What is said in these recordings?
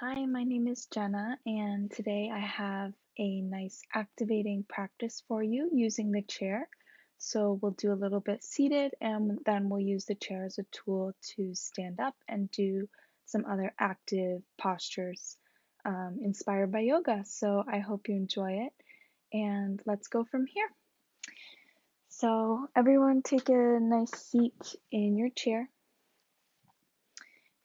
Hi, my name is Jenna, and today I have a nice activating practice for you using the chair. So we'll do a little bit seated, and then we'll use the chair as a tool to stand up and do some other active postures inspired by yoga. So I hope you enjoy it, and let's go from here. So everyone take a nice seat in your chair,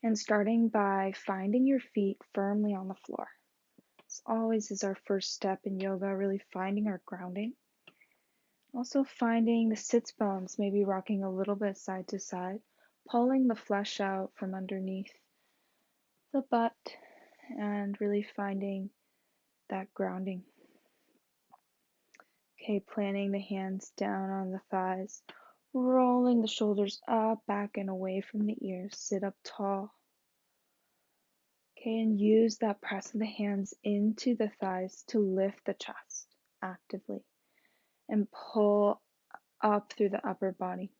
and starting by finding your feet firmly on the floor. This always is our first step in yoga, really finding our grounding. Also finding the sits bones, maybe rocking a little bit side to side, pulling the flesh out from underneath the butt, and really finding that grounding. Okay, planting the hands down on the thighs, rolling the shoulders up, back, and away from the ears. Sit up tall. Okay, and use that press of the hands into the thighs to lift the chest actively and pull up through the upper body.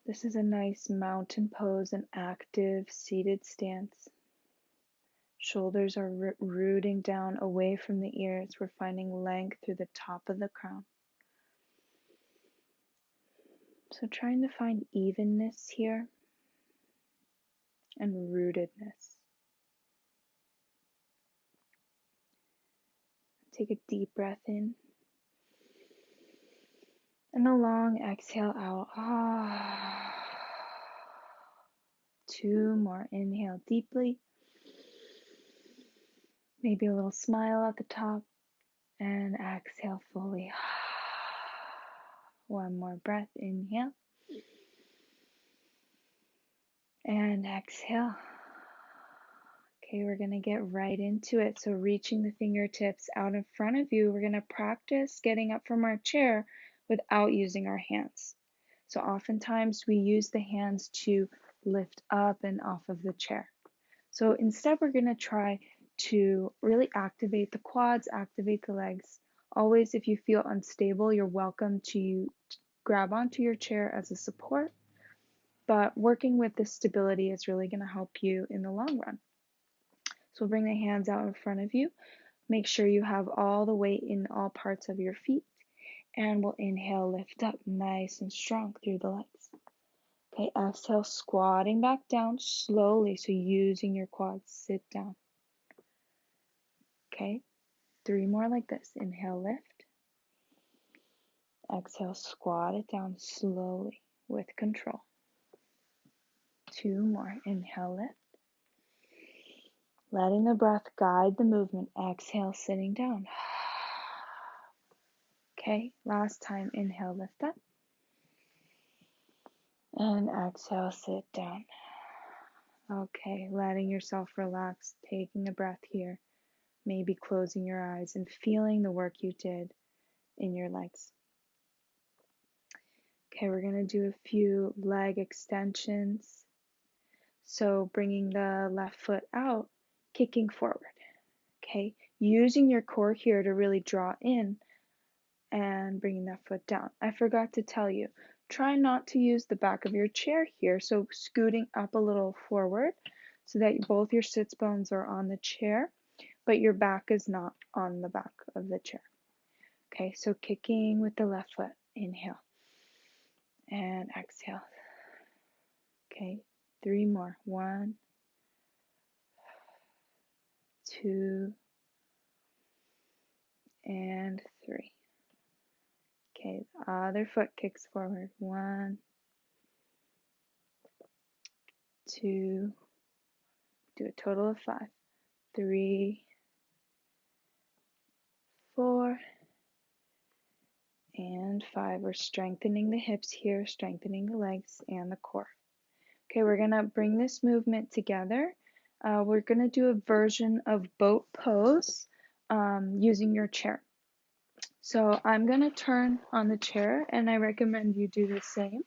This is a nice mountain pose, an active seated stance. Shoulders are rooting down away from the ears. We're finding length through the top of the crown. So trying to find evenness here and rootedness. Take a deep breath in and a long exhale out. Two more. Inhale deeply. Maybe a little smile at the top. And exhale fully. One more breath. Inhale. And exhale. Okay, we're going to get right into it. So reaching the fingertips out in front of you, we're going to practice getting up from our chair without using our hands. So oftentimes we use the hands to lift up and off of the chair. So instead we're going to try to really activate the quads, activate the legs. Always, if you feel unstable, you're welcome to grab onto your chair as a support, but working with this stability is really going to help you in the long run. So bring the hands out in front of you. Make sure you have all the weight in all parts of your feet, and we'll inhale, lift up nice and strong through the legs. Okay, exhale, squatting back down slowly, so using your quads, sit down. Okay, 3 more like this. Inhale, lift. Exhale, squat it down slowly with control. 2 more. Inhale, lift. Letting the breath guide the movement. Exhale, sitting down. Okay, last time. Inhale, lift up. And exhale, sit down. Okay, letting yourself relax, taking a breath here. Maybe closing your eyes and feeling the work you did in your legs. Okay, we're going to do a few leg extensions. So bringing the left foot out, kicking forward. Okay, using your core here to really draw in and bringing that foot down. I forgot to tell you, try not to use the back of your chair here. So scooting up a little forward so that both your sits bones are on the chair, but your back is not on the back of the chair. Okay, so kicking with the left foot. Inhale and exhale. Okay, 3 more. 1, 2, and 3. Okay, the other foot kicks forward. 1, 2, do a total of 5. 3, 4, and 5. We're strengthening the hips here, strengthening the legs and the core. Okay, we're going to bring this movement together. We're going to do a version of boat pose using your chair. So I'm going to turn on the chair, and I recommend you do the same.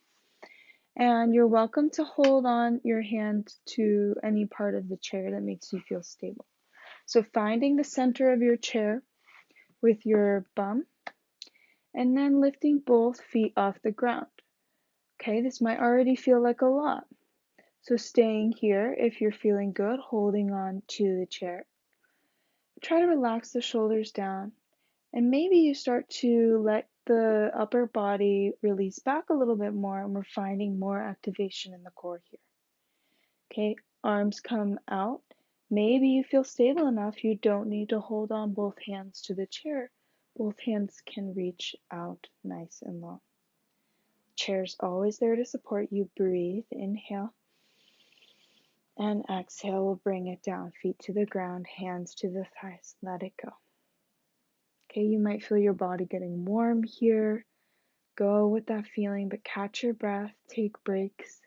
And you're welcome to hold on your hand to any part of the chair that makes you feel stable. So finding the center of your chair with your bum, and then lifting both feet off the ground. Okay, this might already feel like a lot. So staying here, if you're feeling good, holding on to the chair. Try to relax the shoulders down, and maybe you start to let the upper body release back a little bit more, and we're finding more activation in the core here. Okay, arms come out. Maybe you feel stable enough, you don't need to hold on both hands to the chair. Both hands can reach out nice and long. Chair's always there to support you. Breathe, inhale, and exhale. We'll bring it down. Feet to the ground, hands to the thighs. Let it go. Okay, you might feel your body getting warm here. Go with that feeling, but catch your breath, take breaks.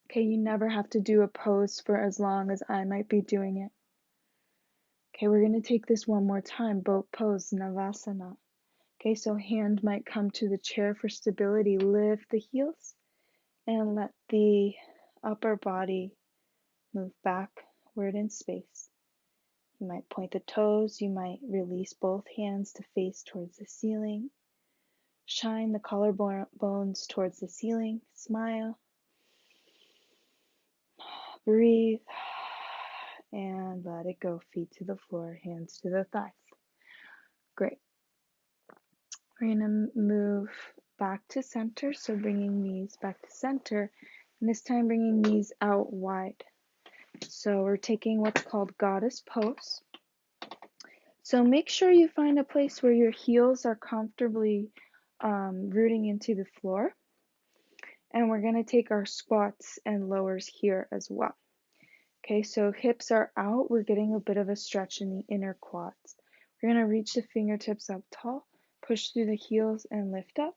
Okay, you never have to do a pose for as long as I might be doing it. Okay, we're going to take this one more time, boat pose, Navasana. Okay, so hand might come to the chair for stability. Lift the heels and let the upper body move backward in space. You might point the toes, you might release both hands to face towards the ceiling. Shine the collarbones towards the ceiling. Smile. Breathe. And let it go. Feet to the floor, hands to the thighs. Great. We're going to move back to center. So bringing knees back to center. And this time bringing knees out wide. So we're taking what's called goddess pose. So make sure you find a place where your heels are comfortably rooting into the floor. And we're going to take our squats and lowers here as well. Okay, so hips are out. We're getting a bit of a stretch in the inner quads. We're going to reach the fingertips up tall, push through the heels and lift up.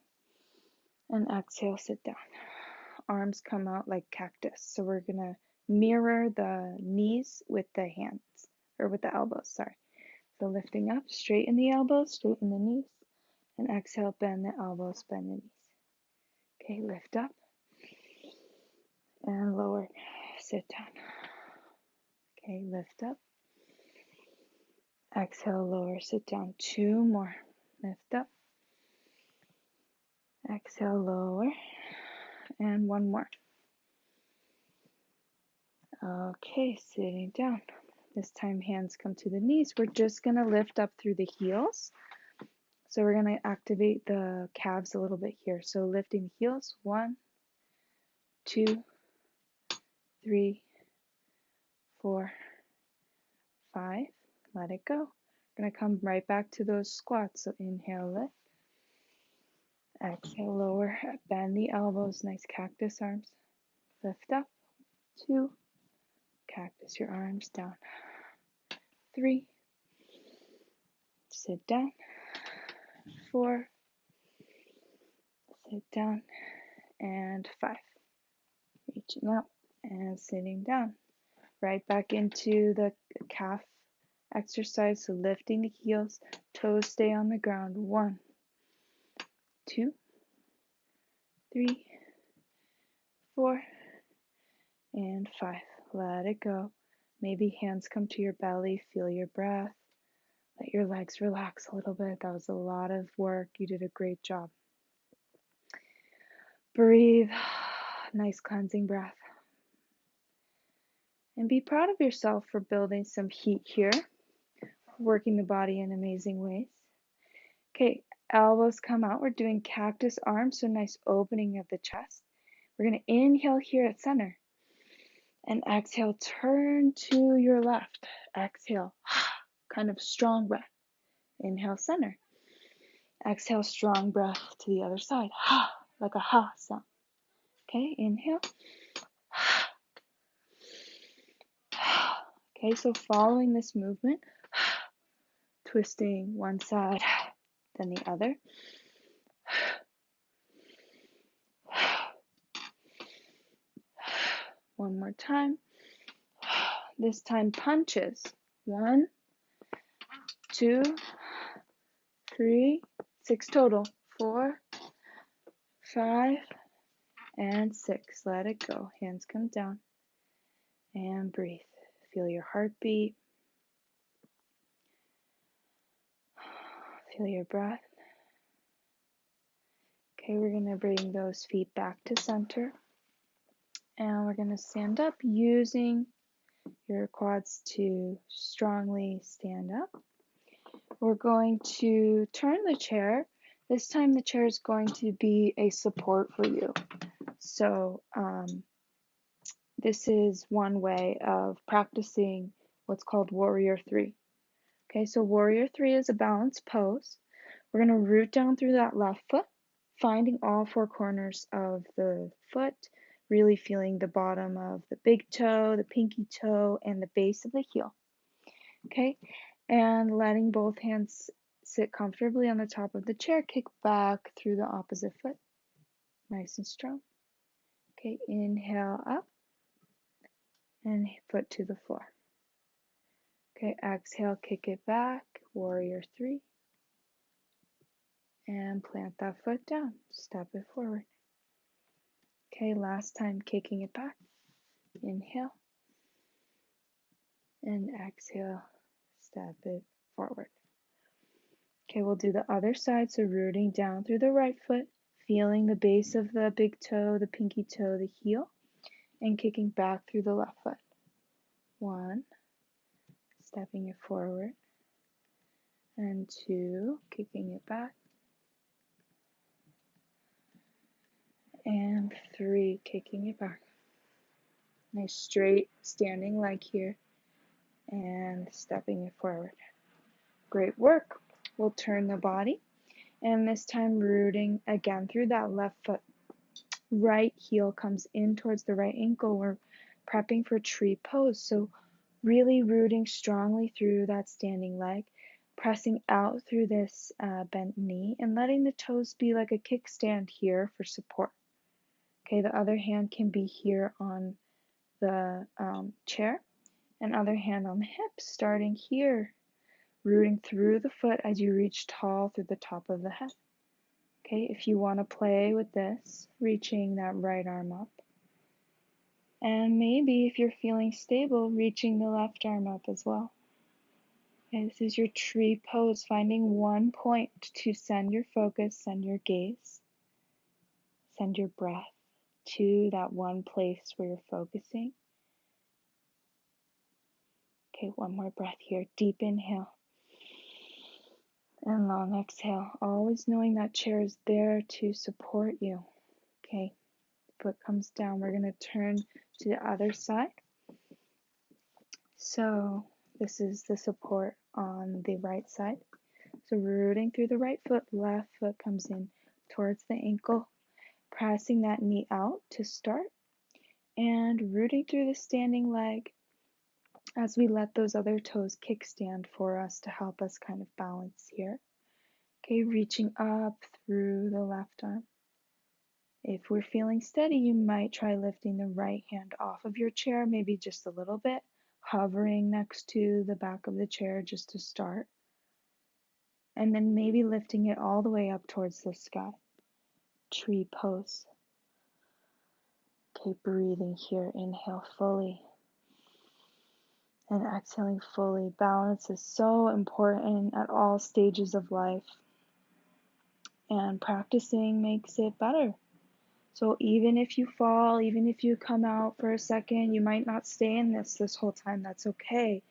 And exhale, sit down. Arms come out like cactus. So we're going to mirror the knees with the hands, or with the elbows, sorry. So lifting up, straighten the elbows, straighten the knees. And exhale, bend the elbows, bend the knees. Okay, lift up. And lower, sit down. Okay, lift up. Exhale, lower, sit down. 2 more. Lift up. Exhale, lower. And 1 more. Okay, sitting down. This time hands come to the knees. We're just going to lift up through the heels. So we're going to activate the calves a little bit here. So lifting the heels. 1, 2, 3, 4, 5. Let it go. We're going to come right back to those squats. So inhale, lift. Exhale, lower. Bend the elbows. Nice cactus arms. Lift up. 2. Cactus your arms down. 3. Sit down. 4. Sit down. And 5. Reaching up and sitting down. Right back into the calf exercise. So lifting the heels. Toes stay on the ground. 1, 2, 3, 4, and 5. Let it go. Maybe hands come to your belly. Feel your breath. Let your legs relax a little bit. That was a lot of work. You did a great job. Breathe. Nice cleansing breath. And be proud of yourself for building some heat here. Working the body in amazing ways. Okay, elbows come out. We're doing cactus arms, so nice opening of the chest. We're going to inhale here at center. And exhale, turn to your left. Exhale, kind of strong breath. Inhale, center. Exhale, strong breath to the other side. Like a ha sound. Okay, inhale. Okay, so following this movement, twisting one side, then the other. One more time. This time punches. 1, 2, 3, 6 total. 4, 5, and 6. Let it go. Hands come down. And breathe. Feel your heartbeat. Feel your breath. Okay, we're going to bring those feet back to center. And we're going to stand up using your quads to strongly stand up. We're going to turn the chair. This time the chair is going to be a support for you. So this is one way of practicing what's called Warrior 3. Okay, so Warrior 3 is a balanced pose. We're going to root down through that left foot, finding all four corners of the foot, really feeling the bottom of the big toe, the pinky toe, and the base of the heel. Okay, and letting both hands sit comfortably on the top of the chair, kick back through the opposite foot, nice and strong. Okay, inhale up and foot to the floor. Okay, exhale, kick it back, Warrior 3. And plant that foot down, step it forward. Okay, last time kicking it back. Inhale. And exhale, step it forward. Okay, we'll do the other side, so rooting down through the right foot, feeling the base of the big toe, the pinky toe, the heel, and kicking back through the left foot. 1, stepping it forward, and 2, kicking it back, and 3, kicking it back. Nice straight standing leg here, and stepping it forward. Great work. We'll turn the body, and this time rooting again through that left foot. Right heel comes in towards the right ankle. We're prepping for tree pose, so really rooting strongly through that standing leg, pressing out through this bent knee, and letting the toes be like a kickstand here for support. Okay, the other hand can be here on the chair, and other hand on the hips, starting here, rooting through the foot as you reach tall through the top of the head. Okay, if you want to play with this, reaching that right arm up. And maybe if you're feeling stable, reaching the left arm up as well. Okay, this is your tree pose, finding one point to send your focus, send your gaze, send your breath to that one place where you're focusing. Okay, one more breath here. Deep inhale and long exhale. Always knowing that chair is there to support you. Okay, foot comes down. We're going to turn to the other side. So this is the support on the right side. So rooting through the right foot, left foot comes in towards the ankle, pressing that knee out to start, and rooting through the standing leg as we let those other toes kickstand for us to help us kind of balance here. Okay, reaching up through the left arm. If we're feeling steady, you might try lifting the right hand off of your chair, maybe just a little bit, hovering next to the back of the chair just to start. And then maybe lifting it all the way up towards the sky. Tree pose. Okay, breathing here. Inhale fully. And exhaling fully. Balance is so important at all stages of life. And practicing makes it better. So even if you fall, even if you come out for a second, you might not stay in this whole time. That's okay.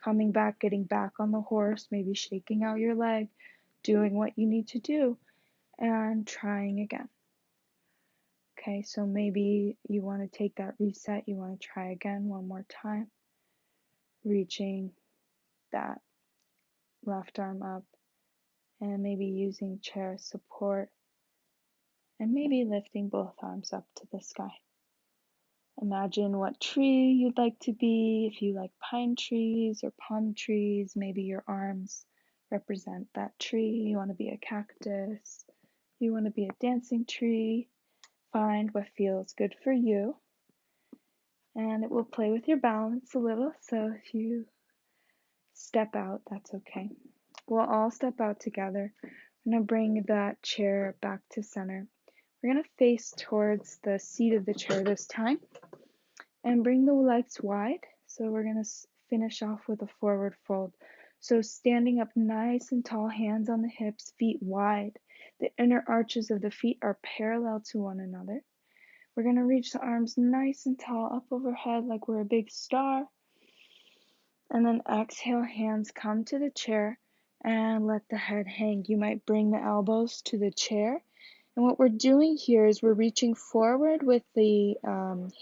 Coming back, getting back on the horse, maybe shaking out your leg, doing what you need to do, and trying again. Okay, so maybe you want to take that reset, you want to try again one more time, reaching that left arm up, and maybe using chair support, and maybe lifting both arms up to the sky. Imagine what tree you'd like to be. If you like pine trees or palm trees, maybe your arms represent that tree. You want to be a cactus. You want to be a dancing tree. Find what feels good for you. And it will play with your balance a little. So if you step out, that's okay. We'll all step out together. I'm going to bring that chair back to center. We're going to face towards the seat of the chair this time. And bring the legs wide. So we're going to finish off with a forward fold. So standing up nice and tall, hands on the hips, feet wide. The inner arches of the feet are parallel to one another. We're going to reach the arms nice and tall up overhead like we're a big star. And then exhale, hands come to the chair and let the head hang. You might bring the elbows to the chair. And what we're doing here is we're reaching forward with the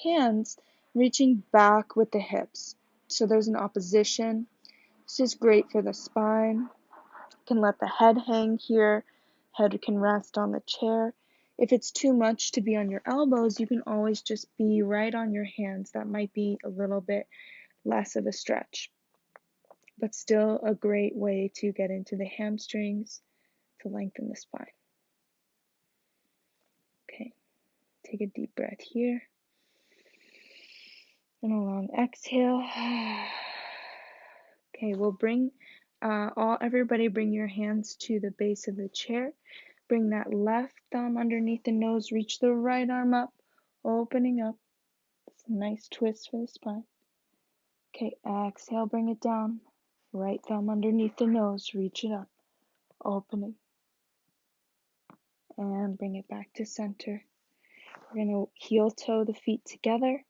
hands, reaching back with the hips. So there's an opposition. This is great for the spine. You can let the head hang here. Head can rest on the chair. If it's too much to be on your elbows, you can always just be right on your hands. That might be a little bit less of a stretch, but still a great way to get into the hamstrings to lengthen the spine. Okay, take a deep breath here. And a long exhale. Okay, we'll bring everybody bring your hands to the base of the chair. Bring that left thumb underneath the nose, reach the right arm up, opening up. It's a nice twist for the spine. Okay, exhale, bring it down. Right thumb underneath the nose, reach it up, opening. And bring it back to center. We're going to heel toe the feet together.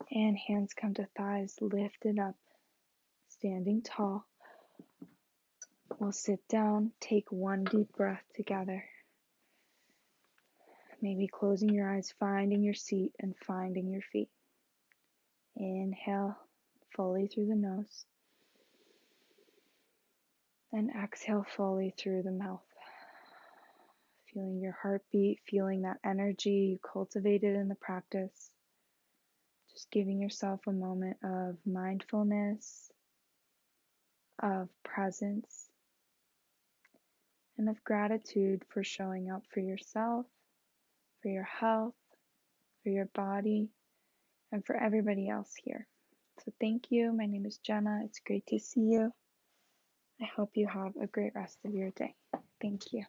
And hands come to thighs, lift it up, standing tall. We'll sit down, take one deep breath together. Maybe closing your eyes, finding your seat and finding your feet. Inhale fully through the nose. And exhale fully through the mouth. Feeling your heartbeat, feeling that energy you cultivated in the practice. Just giving yourself a moment of mindfulness, of presence, and of gratitude for showing up for yourself, for your health, for your body, and for everybody else here. So thank you. My name is Jenna. It's great to see you. I hope you have a great rest of your day. Thank you.